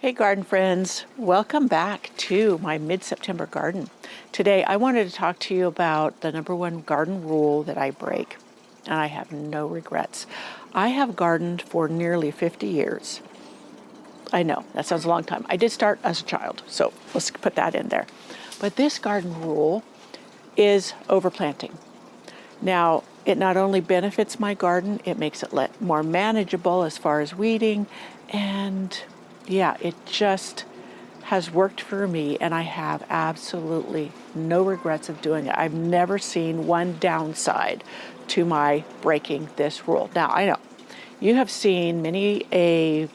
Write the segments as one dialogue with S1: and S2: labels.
S1: Hey garden friends, welcome back to my mid-September garden. Today I wanted to talk to you about the number one garden rule that I break, and I have no regrets. I have gardened for nearly 50 years. I know, that sounds a long time. I did start as a child, so let's put that in there. But this garden rule is overplanting. Now, it not only benefits my garden, it makes it more manageable as far as weeding, and yeah, it just has worked for me, and I have absolutely no regrets of doing it. I've never seen one downside to my breaking this rule. Now, I know you have seen many a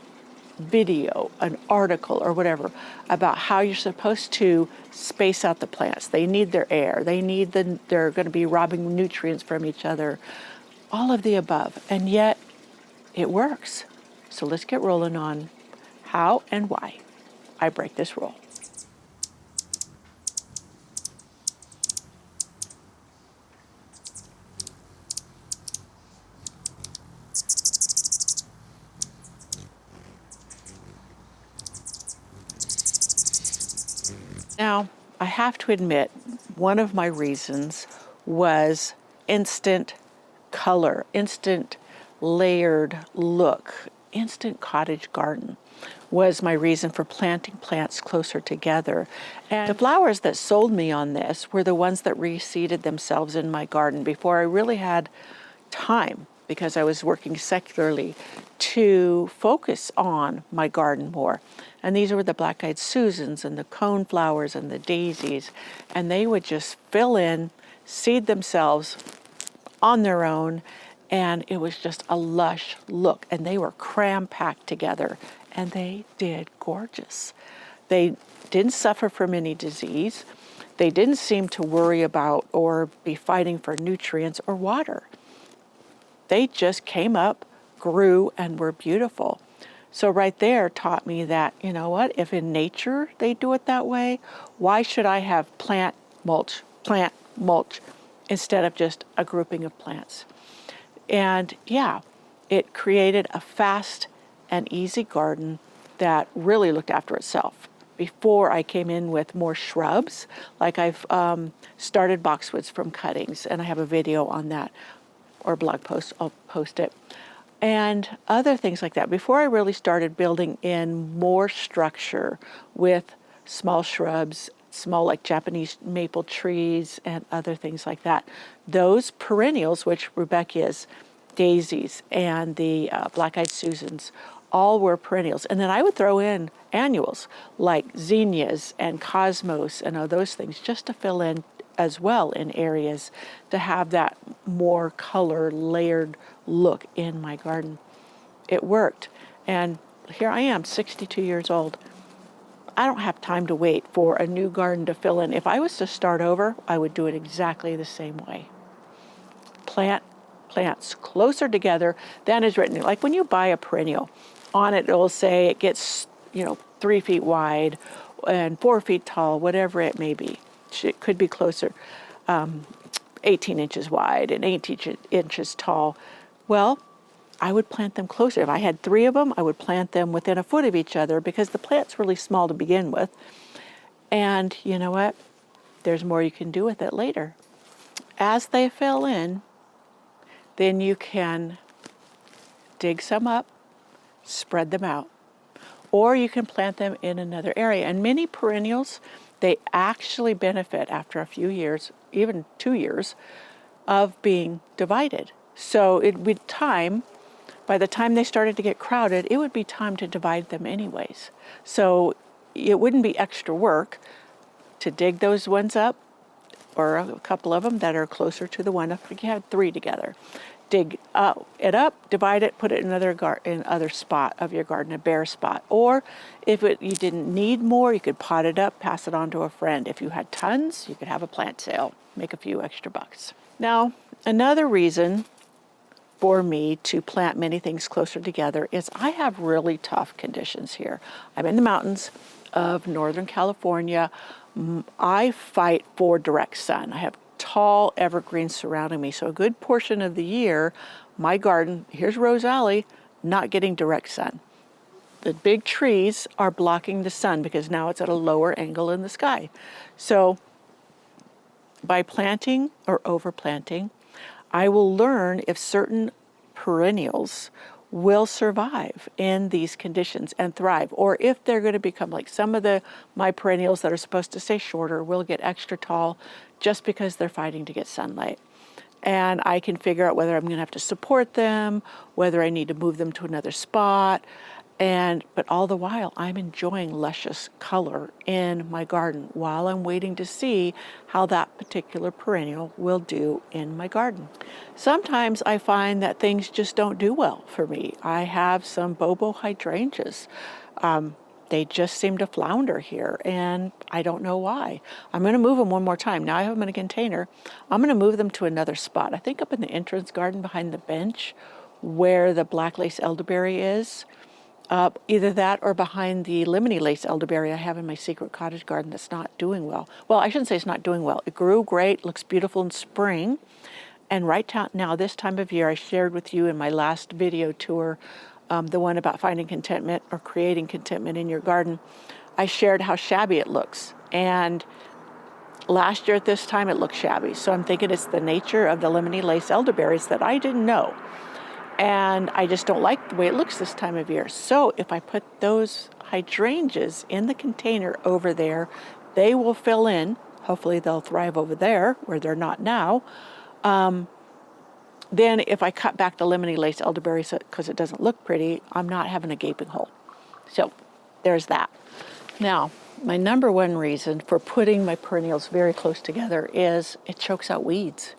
S1: video, an article, or whatever about how you're supposed to space out the plants. They need their air. They're going to be robbing nutrients from each other, all of the above. And yet it works. So let's get rolling on how and why I break this rule. Now, I have to admit, one of my reasons was instant color, instant layered look, instant cottage garden was my reason for planting plants closer together. And the flowers that sold me on this were the ones that reseeded themselves in my garden before I really had time, because I was working secularly, to focus on my garden more. And these were the black-eyed Susans and the cone flowers and the daisies, and they would just fill in, seed themselves on their own, and it was just a lush look, and they were cram-packed together, and they did gorgeous. They didn't suffer from any disease. They didn't seem to worry about or be fighting for nutrients or water. They just came up, grew, and were beautiful. So right there taught me that, you know what, if in nature they do it that way, why should I have plant mulch, instead of just a grouping of plants? And yeah, it created a fast and easy garden that really looked after itself. Before I came in with more shrubs, like I've started boxwoods from cuttings, and I have a video on that, or blog post, I'll post it, and other things like that. Before I really started building in more structure with small shrubs, small like Japanese maple trees and other things like that. Those perennials, which Rudbeckias, daisies, and the black-eyed Susans, all were perennials. And then I would throw in annuals like zinnias and cosmos and all those things just to fill in as well in areas to have that more color layered look in my garden. It worked. And here I am, 62 years old. I don't have time to wait for a new garden to fill in. If I was to start over, I would do it exactly the same way. Plant plants closer together than is written. Like when you buy a perennial, on it will say it gets 3 feet wide and 4 feet tall, whatever it may be. It could be closer, 18 inches wide and 18 inches tall. Well, I would plant them closer. If I had 3 of them, I would plant them within a foot of each other because the plant's really small to begin with. And you know what? There's more you can do with it later. As they fill in, then you can dig some up, spread them out, or you can plant them in another area. And many perennials, they actually benefit after a few years, even 2 years, of being divided. So it would be time, by the time they started to get crowded, it would be time to divide them anyways. So it wouldn't be extra work to dig those ones up, or a couple of them that are closer to the one, if you have 3 together. Dig it up, divide it, put it in another spot of your garden, a bare spot. Or if you didn't need more, you could pot it up, pass it on to a friend. If you had tons, you could have a plant sale, make a few extra bucks. Now, another reason for me to plant many things closer together is I have really tough conditions here. I'm in the mountains of Northern California. I fight for direct sun. I have tall evergreens surrounding me. So a good portion of the year, my garden, here's Rose Alley, not getting direct sun. the big trees are blocking the sun because now it's at a lower angle in the sky. So by planting or overplanting, I will learn if certain perennials will survive in these conditions and thrive, or if they're going to become like some of my perennials that are supposed to stay shorter will get extra tall just because they're fighting to get sunlight. And I can figure out whether I'm going to have to support them, whether I need to move them to another spot. But all the while, I'm enjoying luscious color in my garden while I'm waiting to see how that particular perennial will do in my garden. Sometimes I find that things just don't do well for me. I have some bobo hydrangeas. They just seem to flounder here, and I don't know why. I'm going to move them one more time. Now I have them in a container. I'm going to move them to another spot. I think up in the entrance garden behind the bench where the black lace elderberry is. Either that or behind the lemony lace elderberry I have in my secret cottage garden that's not doing well. Well, I shouldn't say it's not doing well. It grew great, looks beautiful in spring. And right now, this time of year, I shared with you in my last video tour, the one about finding contentment or creating contentment in your garden, I shared how shabby it looks. And last year at this time, it looked shabby. So I'm thinking it's the nature of the lemony lace elderberries that I didn't know. And I just don't like the way it looks this time of year. So if I put those hydrangeas in the container over there, they will fill in. Hopefully they'll thrive over there where they're not now. Then if I cut back the lemony lace elderberry because it doesn't look pretty, I'm not having a gaping hole. So there's that. Now, my number one reason for putting my perennials very close together is it chokes out weeds.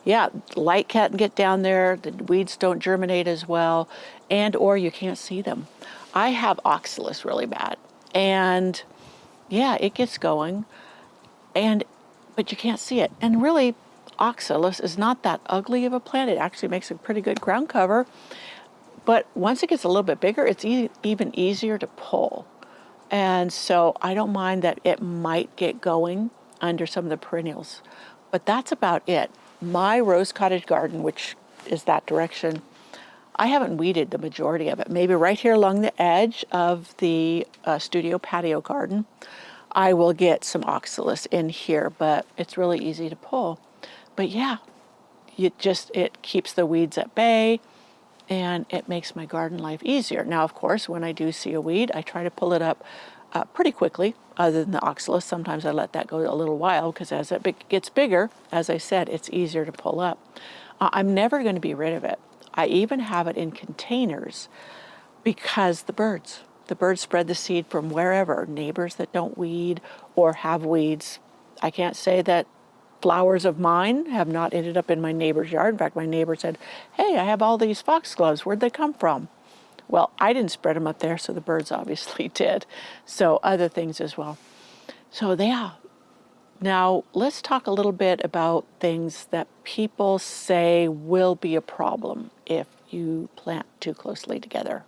S1: Yeah, light can't get down there, the weeds don't germinate as well, and or you can't see them. I have oxalis really bad, and yeah, it gets going, but you can't see it. And really, oxalis is not that ugly of a plant. It actually makes a pretty good ground cover, but once it gets a little bit bigger, it's even easier to pull. And so I don't mind that it might get going under some of the perennials, but that's about it. My rose cottage garden, which is that direction, I haven't weeded the majority of it. Maybe right here along the edge of the studio patio garden, I will get some oxalis in here, but it's really easy to pull. But yeah, it keeps the weeds at bay, and it makes my garden life easier. Now, of course, when I do see a weed, I try to pull it up pretty quickly. Other than the oxalis, sometimes I let that go a little while because as it gets bigger, as I said, it's easier to pull up. I'm never going to be rid of it. I even have it in containers because the birds spread the seed from wherever, neighbors that don't weed or have weeds. I can't say that flowers of mine have not ended up in my neighbor's yard. In fact, my neighbor said, "Hey, I have all these foxgloves. Where'd they come from?" Well, I didn't spread them up there, so the birds obviously did. So other things as well. So yeah. Now, let's talk a little bit about things that people say will be a problem if you plant too closely together.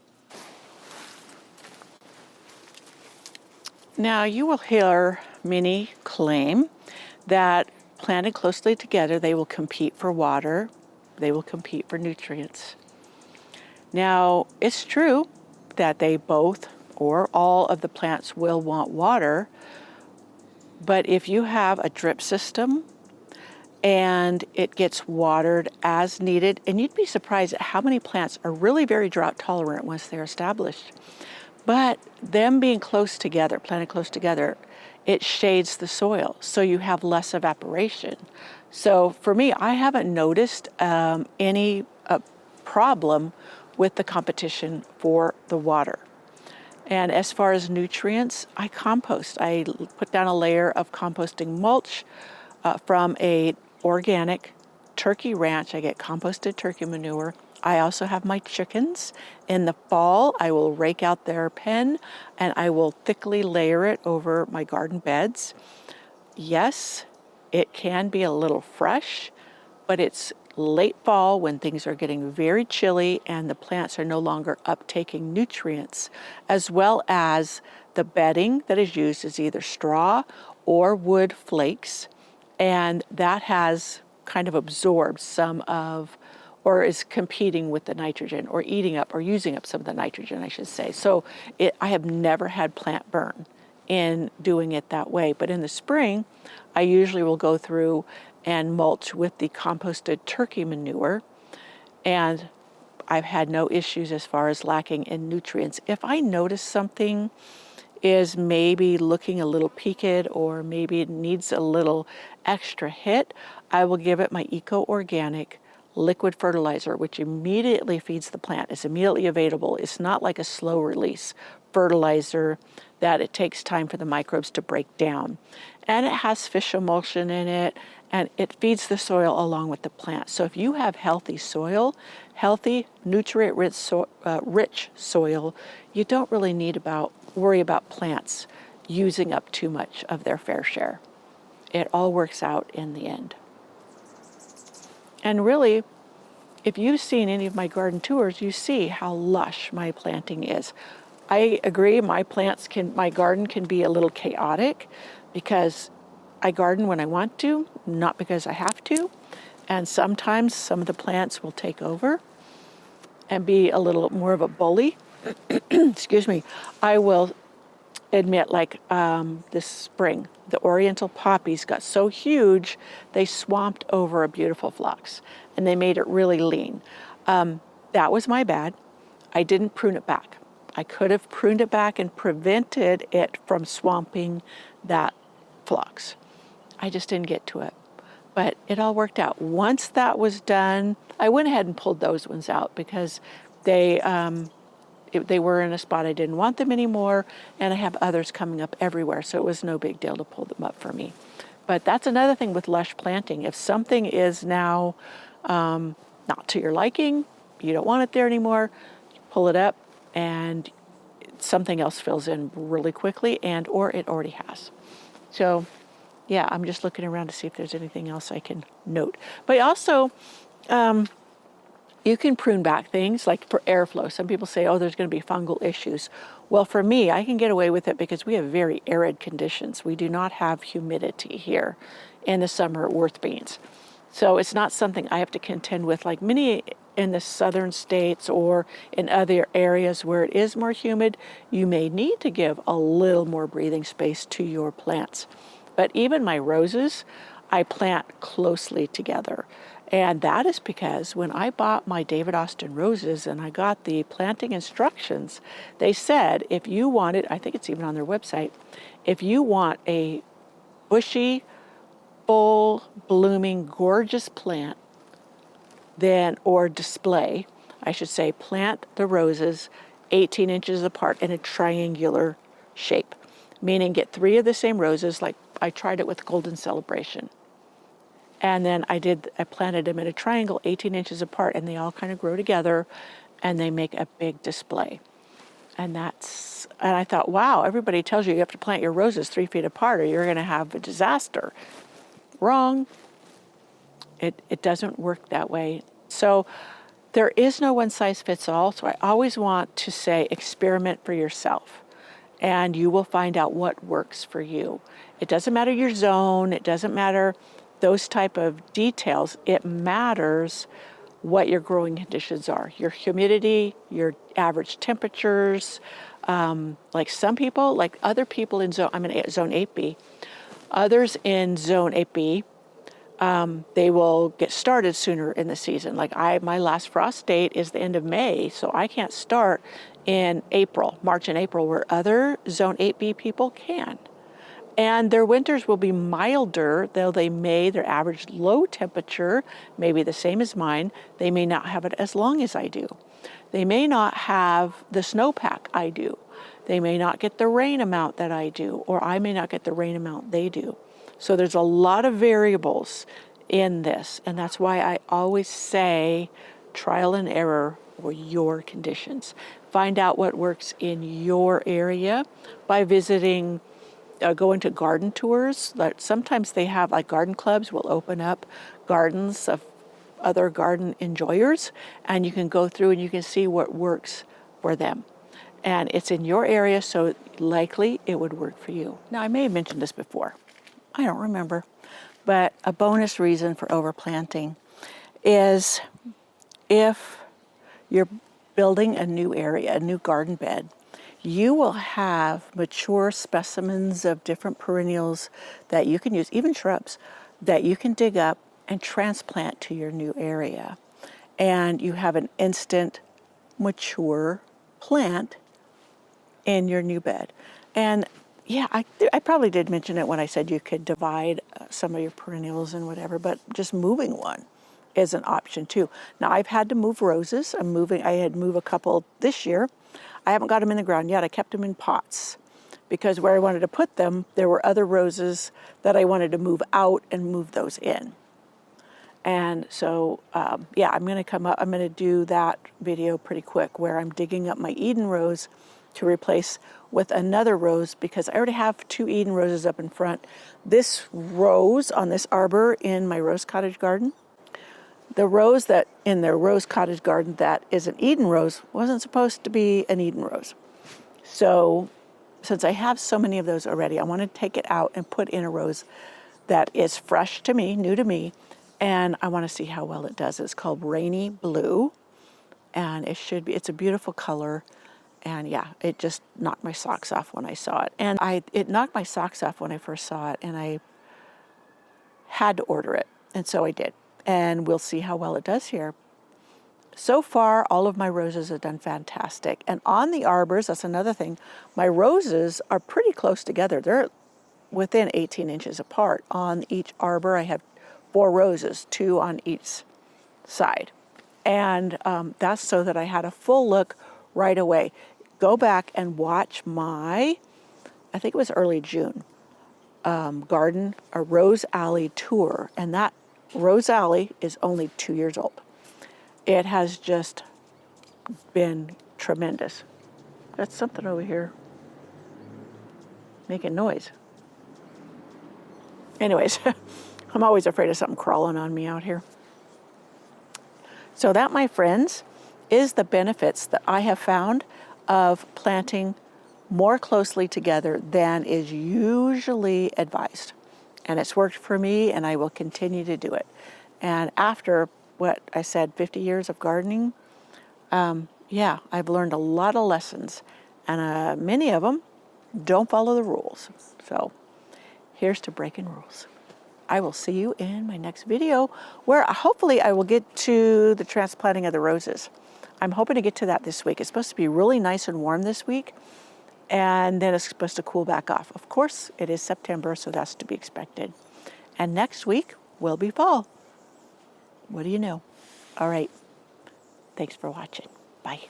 S1: Now, you will hear many claim that planted closely together, they will compete for water, they will compete for nutrients. Now, it's true that they both or all of the plants will want water, but if you have a drip system and it gets watered as needed, and you'd be surprised at how many plants are really very drought tolerant once they're established. But them being close together, planted close together, it shades the soil, so you have less evaporation. So for me, I haven't noticed any problem with the competition for the water. And as far as nutrients, I compost. I put down a layer of composting mulch from a organic turkey ranch. I get composted turkey manure. I also have my chickens. In the fall, I will rake out their pen and I will thickly layer it over my garden beds. Yes, it can be a little fresh, but it's late fall when things are getting very chilly and the plants are no longer uptaking nutrients, as well as the bedding that is used is either straw or wood flakes, and that has kind of absorbed some of or is competing with the nitrogen or eating up or using up some of the nitrogen, I should say. So I have never had plant burn in doing it that way. But in the spring, I usually will go through and mulch with the composted turkey manure, and I've had no issues as far as lacking in nutrients. If I notice something is maybe looking a little peaked or maybe it needs a little extra hit, I will give it my eco-organic liquid fertilizer, which immediately feeds the plant. It's immediately available. It's not like a slow release fertilizer that it takes time for the microbes to break down. And it has fish emulsion in it, and it feeds the soil along with the plant. So if you have healthy soil, healthy, nutrient-rich rich soil, you don't really need worry about plants using up too much of their fair share. It all works out in the end. And really, if you've seen any of my garden tours, you see how lush my planting is. I agree, my garden can be a little chaotic because I garden when I want to, not because I have to. And sometimes some of the plants will take over and be a little more of a bully. Excuse me. I will admit, like this spring, the oriental poppies got so huge, they swamped over a beautiful phlox, and they made it really lean. That was my bad. I didn't prune it back. I could have pruned it back and prevented it from swamping that phlox. I just didn't get to it. But it all worked out. Once that was done, I went ahead and pulled those ones out because they were in a spot I didn't want them anymore, and I have others coming up everywhere, so it was no big deal to pull them up for me. But that's another thing with lush planting. If something is now not to your liking, you don't want it there anymore, you pull it up and something else fills in really quickly, and or it already has. So yeah, I'm just looking around to see if there's anything else I can note. But also, you can prune back things like for airflow. Some people say, oh, there's going to be fungal issues. Well, for me, I can get away with it because we have very arid conditions. We do not have humidity here in the summer worth beans. So it's not something I have to contend with like many in the southern states or in other areas where it is more humid. You may need to give a little more breathing space to your plants. But even my roses, I plant closely together. And that is because when I bought my David Austin roses and I got the planting instructions, they said if you wanted, I think it's even on their website, if you want a bushy, full blooming, gorgeous plant, then, or display, I should say, plant the roses 18 inches apart in a triangular shape, meaning get 3 of the same roses. Like I tried it with Golden Celebration. And then I planted them in a triangle 18 inches apart, and they all kind of grow together and they make a big display. And I thought, wow, everybody tells you have to plant your roses 3 feet apart or you're going to have a disaster. Wrong. It doesn't work that way. So there is no one size fits all. So I always want to say experiment for yourself, and you will find out what works for you. It doesn't matter your zone. It doesn't matter those type of details. It matters what your growing conditions are, your humidity, your average temperatures. Like some people, like other people in I'm in zone 8B. Others in zone 8B, they will get started sooner in the season. Like my last frost date is the end of May, so I can't start in March and April, where other zone 8B people can. And their winters will be milder, though their average low temperature may be the same as mine. They may not have it as long as I do. They may not have the snowpack I do. They may not get the rain amount that I do, or I may not get the rain amount they do. So there's a lot of variables in this, and that's why I always say trial and error for your conditions. Find out what works in your area by visiting, going to garden tours. Sometimes they have, like garden clubs will open up gardens of other garden enjoyers, and you can go through and you can see what works for them. And it's in your area, so likely it would work for you. Now, I may have mentioned this before. I don't remember. But a bonus reason for overplanting is if you're building a new area, a new garden bed, you will have mature specimens of different perennials that you can use, even shrubs, that you can dig up and transplant to your new area. And you have an instant mature plant in your new bed. And yeah, I probably did mention it when I said you could divide some of your perennials and whatever, but just moving one is an option too. Now I've had to move roses. I had moved a couple this year. I haven't got them in the ground yet. I kept them in pots because where I wanted to put them, there were other roses that I wanted to move out and move those in. And so, yeah, I'm going to do that video pretty quick where I'm digging up my Eden rose to replace with another rose because I already have 2 Eden roses up in front. This rose on this arbor in my rose cottage garden, the rose that in the rose cottage garden that is an Eden rose wasn't supposed to be an Eden rose. So since I have so many of those already, I want to take it out and put in a rose that is fresh to me, new to me, and I want to see how well it does. It's called Rainy Blue, and it's a beautiful color. And yeah, it just knocked my socks off when I saw it. And it knocked my socks off when I first saw it, and I had to order it. And so I did. And we'll see how well it does here. So far, all of my roses have done fantastic. And on the arbors, that's another thing, my roses are pretty close together. They're within 18 inches apart. On each arbor, I have 4 roses, 2 on each side. And that's so that I had a full look right away. Go back and watch I think it was early June, garden, a Rose Alley tour. And that Rose Alley is only 2 years old. It has just been tremendous. That's something over here making noise. Anyways, I'm always afraid of something crawling on me out here. So that, my friends, is the benefits that I have found of planting more closely together than is usually advised. And it's worked for me, and I will continue to do it. And after what I said, 50 years of gardening, yeah, I've learned a lot of lessons, and many of them don't follow the rules. So here's to breaking rules. I will see you in my next video where hopefully I will get to the transplanting of the roses. I'm hoping to get to that this week. It's supposed to be really nice and warm this week, and then it's supposed to cool back off. Of course, it is September, so that's to be expected. And next week will be fall. What do you know? All right. Thanks for watching. Bye.